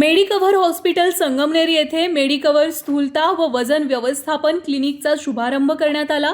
Medicover hospital Sangamner येथे Medicover स्थूलता व वजन व्यवस्थापन क्लिनिकचा शुभारंभ करण्यात आला।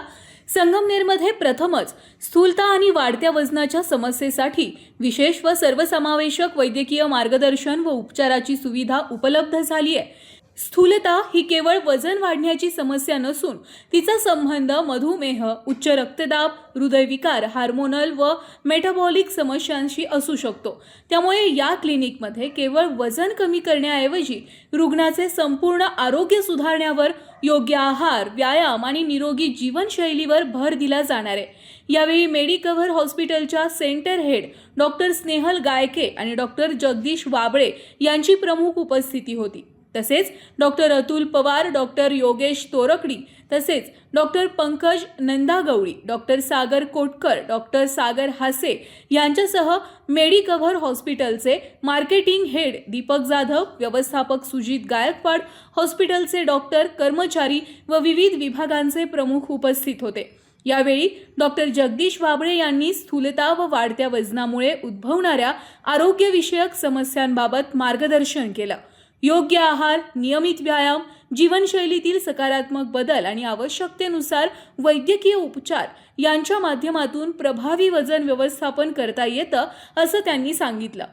संगमनेरमध्ये प्रथमच स्थूलता आणि वाढत्या वजनाच्या समस्येसाठी विशेष व सर्वसमावेशक वैद्यकीय मार्गदर्शन व उपचाराची सुविधा उपलब्ध झाली आहे। स्थूलता ही केवळ वजन वाढण्याची समस्या नसून तिचा संबंध मधुमेह, उच्च रक्तदाब, हृदयविकार, हार्मोनल व मेटाबॉलिक समस्यांशी असू शकतो। त्यामुळे या क्लिनिकमध्ये केवळ वजन कमी करण्याऐवजी रुग्णाचे संपूर्ण आरोग्य सुधारण्यावर, योग्य आहार, व्यायाम आणि निरोगी जीवनशैलीवर भर दिला जाणार आहे। यावेळी मेडिकव्हर हॉस्पिटलच्या सेंटर हेड डॉक्टर स्नेहल गायके आणि डॉक्टर जगदीश वाबळे यांची प्रमुख उपस्थिती होती। तसेच डॉक्टर अतुल पवार, डॉक्टर योगेश तोरकडी, तसेच डॉक्टर पंकज नंदागवळी, डॉक्टर सागर कोटकर, डॉक्टर सागर हासे यांच्यासह मेडिकव्हर हॉस्पिटलचे मार्केटिंग हेड दीपक जाधव, व्यवस्थापक सुजित गायकवाड, हॉस्पिटलचे डॉक्टर, कर्मचारी व विविध विभागांचे प्रमुख उपस्थित होते। यावेळी डॉक्टर जगदीश वाबळे यांनी स्थूलता व वाढत्या वजनामुळे उद्भवणाऱ्या आरोग्यविषयक समस्यांबाबत मार्गदर्शन केलं। योग्य आहार, नियमित व्यायाम, जीवनशैलीतील सकारात्मक बदल आणि आवश्यकतेनुसार वैद्यकीय उपचार यांच्या माध्यमातून प्रभावी वजन व्यवस्थापन करता येतं, असं त्यांनी सांगितलं।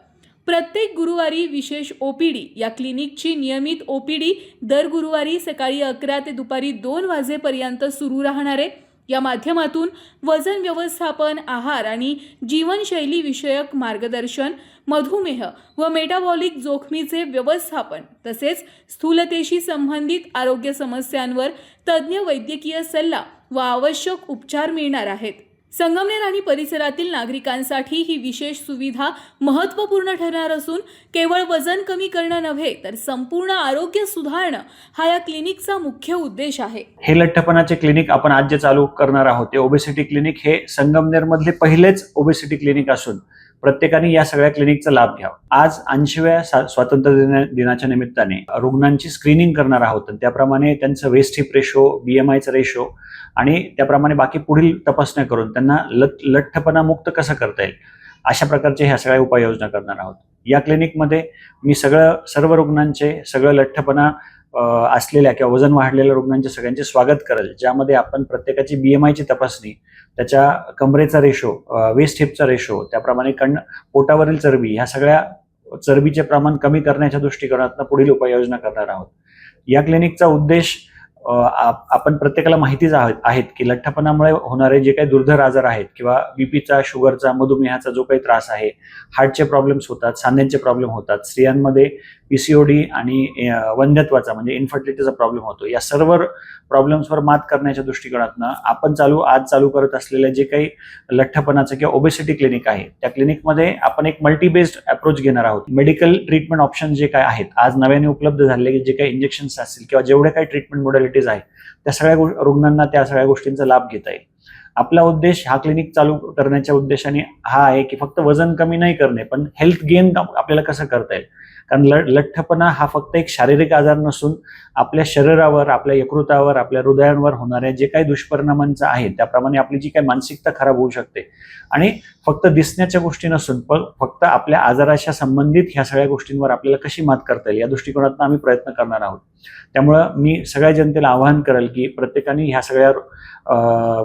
प्रत्येक गुरुवारी विशेष ओपीडी, या क्लिनिकची नियमित ओपीडी दर गुरुवारी सकाळी 11 ते दुपारी 2 वाजेपर्यंत सुरू राहणार आहे। या माध्यमातून वजन व्यवस्थापन, आहार आणि जीवनशैली विषयक मार्गदर्शन, मधुमेह व मेटाबॉलिक जोखमीचे व्यवस्थापन तसेच स्थूलतेशी संबंधित आरोग्य समस्यांवर तज्ज्ञ वैद्यकीय सल्ला व आवश्यक उपचार मिळणार आहेत। संगमनेर आणि परिसरातील नागरिकांसाठी ही विशेष सुविधा महत्त्वपूर्ण ठरणार असून केवळ वजन कमी करणं नव्हे तर संपूर्ण आरोग्य सुधारणं हा या क्लिनिकचा मुख्य उद्देश आहे। हे लठ्ठपणाचे क्लिनिक आपण आज जे चालू करणार आहोत ते ओबेसिटी क्लिनिक हे संगमनेर मधले पहिलेच ओबेसिटी क्लिनिक असून प्रत्येकाने या सगळ्या क्लिनिकचा लाभ घ्यावा। आज 80व्या स्वातंत्र्य दिनाच्या निमित्ताने रुग्णांची स्क्रीनिंग करणार आहोत। त्याप्रमाणे त्यांचं वेस्ट हिप रेशो, BMIचा रेशो आणि त्याप्रमाणे बाकी पुढील तपासण्या करून त्यांना लठ्ठपणा मुक्त कसं करता येईल अशा प्रकारचे ह्या सगळ्या उपाययोजना करणार आहोत। या क्लिनिकमध्ये मी सर्व रुग्णांचे, सगळं लठ्ठपणा असलेल्या किंवा वजन वाढलेल्या रुग्णांचे सगळ्यांचे स्वागत करेल, ज्यामध्ये आपण प्रत्येकाची BMIची तपासणी, त्याच्या कमरेचा रेशो, वेस्ट हिपचा रेशो, त्याप्रमाणे पोटावरील चरबी, ह्या सगळ्या चरबीचे प्रमाण कमी करण्याच्या दृष्टिकोनातून पुढील उपाययोजना करणार आहोत। या क्लिनिकचा उद्देश आपण प्रत्येकाला माहितीच आहेत की लठ्ठपणामुळे होणारे जे काही दुर्धर आजार आहेत किंवा बीपीचा, शुगरचा, मधुमेहाचा जो काही त्रास आहे, हार्टचे प्रॉब्लेम्स होतात, सांध्यांचे प्रॉब्लेम होतात, स्त्रियांमध्ये PCOD आणि वंध्यत्वाचा म्हणजे इन्फर्टिलिटीचा प्रॉब्लेम होतो। या सर्व प्रॉब्लेम्सवर मात करण्याच्या दृष्टिकोनातून आपण आज चालू करत असलेले जे काही लठ्ठपणाचं किंवा ओबेसिटी क्लिनिक आहे, त्या क्लिनिकमध्ये आपण एक मल्टी बेस्ड अप्रोच घेणार आहोत। मेडिकल ट्रीटमेंट ऑप्शन जे काय आहेत, आज नव्याने उपलब्ध झालेले जे काही इंजेक्शन्स असतील किंवा जेवढे काही ट्रीटमेंट मोडॅलिटीज आहेत, त्या सगळ्या रुग्णांना त्या सगळ्या गोष्टींचा लाभ घेता येईल। आपला उद्देश हा क्लिनिक चालू करण्याच्या उद्देशाने हा आहे की फक्त वजन कमी नाही करणे, पण हेल्थ गेन आपल्याला कसं करता येईल। कारण लठ्ठपणा हा फक्त एक शारीरिक आजार नसून आपल्या शरीरावर, आपल्या यकृतावर, आपल्या हृदयांवर होणाऱ्या जे काही दुष्परिणामांचं आहे, त्याप्रमाणे आपली जी काही मानसिकता खराब होऊ शकते आणि फक्त दिसण्याच्या गोष्टी नसून फक्त आपल्या आजाराच्या संबंधित ह्या सगळ्या गोष्टींवर आपल्याला कशी मात करता येईल या दृष्टिकोनातून आम्ही प्रयत्न करणार आहोत। त्यामुळं मी सगळ्या जनतेला आवाहन करेल की प्रत्येकाने ह्या सगळ्या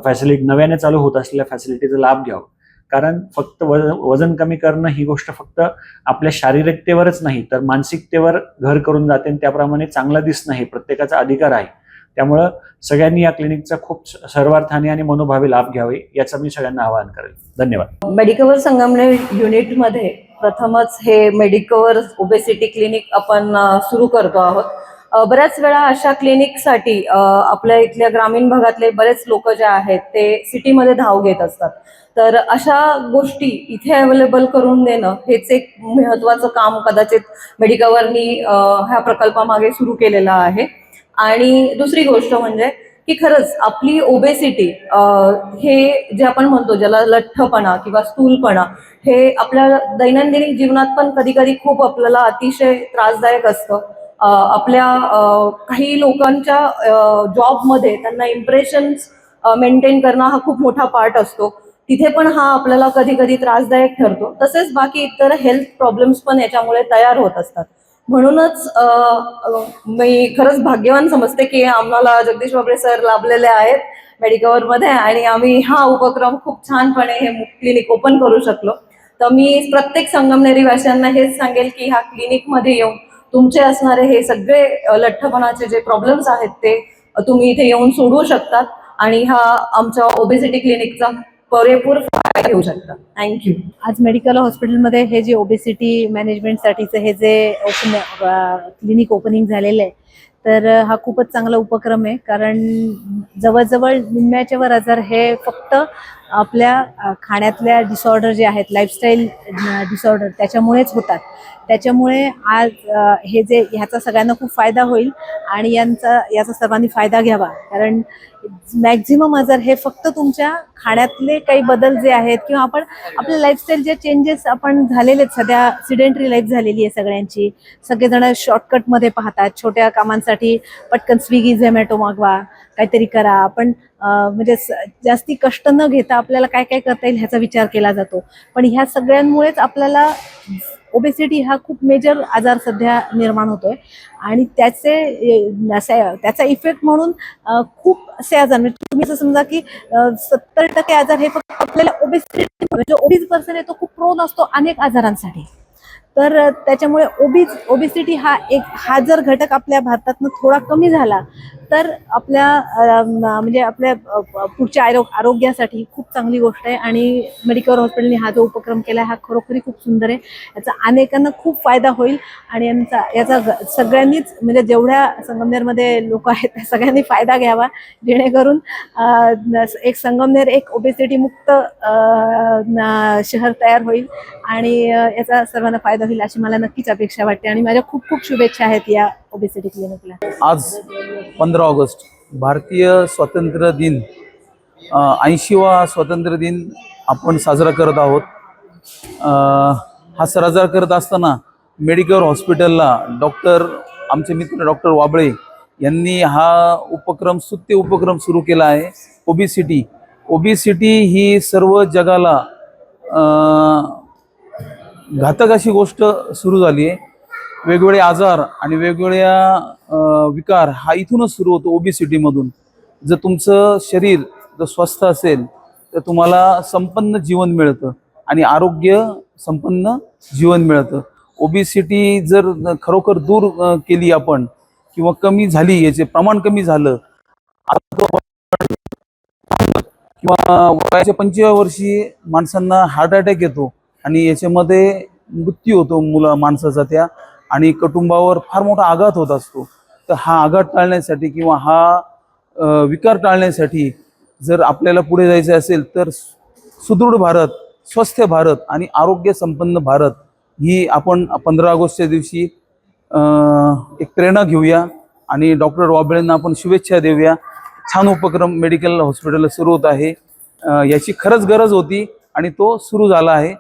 फॅसिलिटी, नव्याने चालू होत असलेल्या फॅसिलिटीचा लाभ घ्यावा। कारण फक्त वजन कमी करणं ही गोष्ट फक्त आपल्या शारीरिकतेवरच नाही तर मानसिकतेवर घर करून जाते आणि त्याप्रमाणे चांगला दिसणं हे प्रत्येकाचा अधिकार आहे। त्यामुळं सगळ्यांनी या क्लिनिकचा खूप सर्वार्थाने आणि मनोभावे लाभ घ्यावे याचं मी सगळ्यांना आवाहन करेल। धन्यवाद। मेडिकव्हर संगमनेर युनिटमध्ये प्रथमच हे मेडिकव्हर ओबेसिटी क्लिनिक आपण सुरू करतो आहोत। बऱ्याच वेळा अशा क्लिनिकसाठी आपल्या इथल्या ग्रामीण भागातले बरेच लोक जे आहेत ते सिटीमध्ये धाव घेत असतात, तर अशा गोष्टी इथे अवेलेबल करून देणं हेच एक महत्त्वाचं काम कदाचित मेडिकव्हरनी ह्या प्रकल्पामागे सुरू केलेलं आहे। आणि दुसरी गोष्ट म्हणजे की खरंच आपली ओबेसिटी हे जे आपण म्हणतो ज्याला लठ्ठपणा किंवा स्थूलपणा, हे आपल्या दैनंदिन जीवनात पण कधी कधी खूप आपल्याला अतिशय त्रासदायक असतं। आपल्या काही लोकांच्या जॉबमध्ये त्यांना इम्प्रेशन्स मेंटेन करणं हा खूप मोठा पार्ट असतो, तिथे पण हा आपल्याला कधी कधी त्रासदायक ठरतो। तसेच बाकी इतर हेल्थ प्रॉब्लेम्स पण याच्यामुळे तयार होत असतात। म्हणूनच मी खरंच भाग्यवान समजते की आम्हाला जगदीश बाबळे सर लाभलेले आहेत मेडिकवरमध्ये आणि आम्ही हा उपक्रम खूप छानपणे हे क्लिनिक ओपन करू शकलो. तर मी प्रत्येक संगमनेरी वासियांना हेच सांगेल की ह्या क्लिनिकमध्ये येऊन तुमचे असणारे हे सगळे लठ्ठपणाचे जे प्रॉब्लेम्स आहेत ते तुम्ही इथे येऊन सोडवू शकतात आणि हा आमच्या ओबेसिटी क्लिनिकचा पुरेपूर फायदा घेऊ शकता. थँक्यू. आज मेडिकल हॉस्पिटलमध्ये हे जे ओबेसिटी मॅनेजमेंटसाठीचं हे जे क्लिनिक ओपनिंग झालेलं आहे, तर हा खूपच चांगला उपक्रम आहे. कारण जवळजवळ निम्म्याच्या वर आजार हे फक्त आपल्या खाण्यातल्या डिसऑर्डर जे आहेत, लाईफस्टाईल डिसऑर्डर, त्याच्यामुळेच होतात. त्याच्यामुळे आज हे जे ह्याचा सगळ्यांना खूप फायदा होईल आणि याचा सर्वांनी फायदा घ्यावा. कारण मॅक्झिमम आजार हे फक्त तुमच्या खाण्यातले काही बदल जे आहेत किंवा आपण आपल्या लाईफस्टाईल जे चेंजेस आपण झालेले आहेत, सध्या सिडेंटरी लाईफ झालेली आहे सगळ्यांची. सगळेजण शॉर्टकटमध्ये पाहतात, छोट्या कामांसाठी पटकन स्विगी झोमॅटो मागवा, काहीतरी करा. आपण म्हणजे जास्ती कष्ट न घेता आपल्याला काय काय करता येईल ह्याचा विचार केला जातो. पण ह्या सगळ्यांमुळेच आपल्याला ओबेसिटी हा खूप मेजर आजार सध्या निर्माण होतोय आणि त्याचा इफेक्ट म्हणून खूप असे आजार, म्हणजे तुम्ही असं समजा की 70% आजार हे फक्त आपल्याला ओबेसिटी, म्हणजे ओबीज पर्सन आहे तो खूप प्रोन असतो अनेक आजारांसाठी. तर त्याच्यामुळे ओबेसिटी हा जर घटक आपल्या भारतातनं थोडा कमी झाला तर आपल्या म्हणजे आपल्या पुढच्या आरोग्यासाठी खूप चांगली गोष्ट आहे. आणि मेडिकल हॉस्पिटलने हा जो उपक्रम केला हा खरोखरी खूप सुंदर आहे. याचा अनेकांना खूप फायदा होईल आणि याचा सगळ्यांनीच, म्हणजे जेवढ्या संगमनेरमध्ये लोक आहेत त्या सगळ्यांनी फायदा घ्यावा, जेणेकरून एक संगमनेर एक ओबेसिटी मुक्त शहर तयार होईल आणि याचा सर्वांना फायदा होईल अशी मला नक्कीच अपेक्षा वाटते. आणि माझ्या खूप खूप शुभेच्छा आहेत या ओबेसिटी क्लिनिकला. आज 15 ऑगस्ट भारतीय स्वातंत्र्य दिन, 80वा स्वातंत्र्य दिन आपण साजरा करत आहोत. हा साजरा करत असताना मेडिकल हॉस्पिटलला आमचे मित्र डॉक्टर वाबळे यांनी हा स्तुत्य उपक्रम सुरू केला आहे. ओबेसिटी ही सर्व जगाला घातक अशी गोष्ट सुरू झाली आहे. वेगवेगळे आजार आणि वेगवेगळ्या विकार हा इथूनच सुरू होतो, ओबेसिटीमधून. जर तुमचं शरीर जर स्वस्थ असेल तर तुम्हाला संपन्न जीवन मिळतं आणि आरोग्य संपन्न जीवन मिळतं. ओबेसिटी जर खरोखर दूर केली आपण किंवा कमी झाली, याचे प्रमाण कमी झालं, किंवा वयाच्या 25व्या वर्षी माणसांना हार्ट अटॅक येतो आणि याच्यामध्ये मृत्यू होतो माणसाचा त्या, आणि कुटुंबावर फार मोठा आघात होत असतो. तर हा आघात टाळण्यासाठी किंवा हा विकार टाळण्यासाठी जर आपल्याला पुढे जायचं असेल तर सुदृढ भारत, स्वस्थ भारत आणि आरोग्य संपन्न भारत ही आपण 15 ऑगस्टच्या दिवशी एक प्रेरणा घेऊया आणि डॉक्टर वाबळेंना आपण शुभेच्छा देऊया. छान उपक्रम मेडिकल हॉस्पिटलला सुरू होत आहे. याची खरंच गरज होती आणि तो सुरू झाला आहे.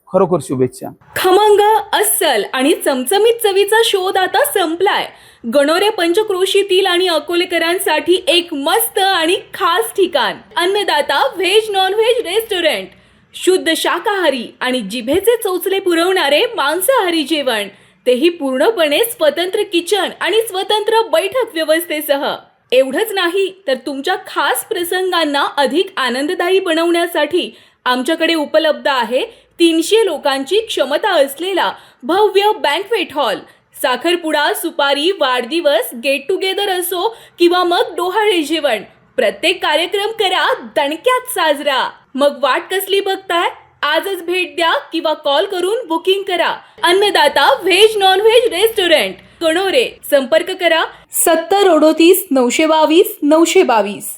खरोखर शुभेच्छा. खमंग, अस्सल आणि चमचमीत चवीचा शोध आता संपलाय. गणोरे पंचक्रोशीतील आणि अकोलेकरांसाठी एक मस्त आणि खास ठिकाण, अन्नदाता व्हेज नॉन व्हेज रेस्टॉरंट. शुद्ध शाकाहारी आणि जिभेचे चोचले पुरवणारे मांसाहारी जेवण, तेही पूर्णपणे स्वतंत्र किचन आणि स्वतंत्र बैठक व्यवस्थेसह. एवढंच नाही तर तुमच्या खास प्रसंगांना अधिक आनंददायी बनवण्यासाठी आमच्याकडे उपलब्ध आहे 300 लोकांची क्षमता असलेला भव्य बँक्वेट हॉल. साखरपुडा, सुपारी, वाढदिवस, गेट टुगेदर असो किंवा मग डोहाळे जेवण, प्रत्येक कार्यक्रम करा दणक्यात साजरा. मग वाट कसली बघताय? आजच भेट द्या किंवा कॉल करून बुकिंग करा. अन्नदाता veg non veg restaurant, Ganore. संपर्क करा 70 38 922 922.